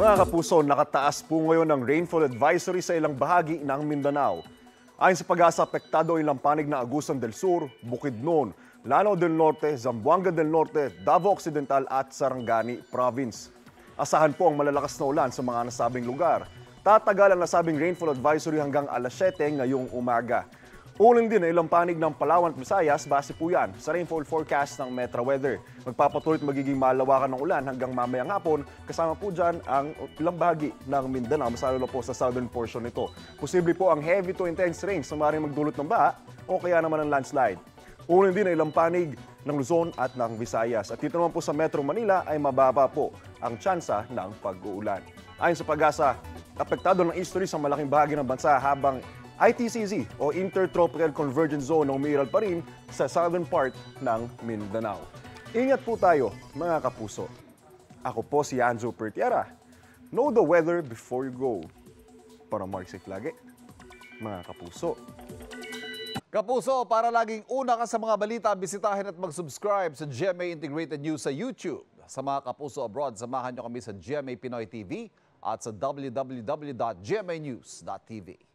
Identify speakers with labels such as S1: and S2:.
S1: Mga kapuso, nakataas po ngayon ang rainfall advisory sa ilang bahagi ng Mindanao. Ayon sa pag-asa, apektado ang ilang panig na Agusan del Sur, Bukidnon, Lanao del Norte, Zamboanga del Norte, Davao Occidental at Sarangani Province. Asahan po ang malalakas na ulan sa mga nasabing lugar. Tatagal ang nasabing rainfall advisory hanggang alas 7 ngayong umaga. Ulan din ang ilang panig ng Palawan at Visayas, base po yan sa rainfall forecast ng Metro Weather. Magpapatuloy at magiging malawakan ng ulan hanggang mamayang hapon, kasama po dyan ang ilang bahagi ng Mindanao, masalo po sa southern portion nito. Posible po ang heavy to intense rains na maaaring magdulot ng baha o kaya naman ng landslide. Ulan din ang ilang panig ng Luzon at ng Visayas. At dito naman po sa Metro Manila ay mababa po ang tsansa ng pag-uulan. Ayon sa pag-asa, apektado ng easterly sa malaking bahagi ng bansa habang ITCZ o Intertropical Convergence Zone na umiiral pa rin sa southern part ng Mindanao. Ingat po tayo, mga kapuso. Ako po si Anjo Pertiera. Know the weather before you go. Para mag-safe lagi, mga kapuso.
S2: Kapuso, para laging una ka sa mga balita, bisitahin at mag-subscribe sa GMA Integrated News sa YouTube. Sa mga kapuso abroad, samahan nyo kami sa GMA Pinoy TV at sa www.gmanews.tv.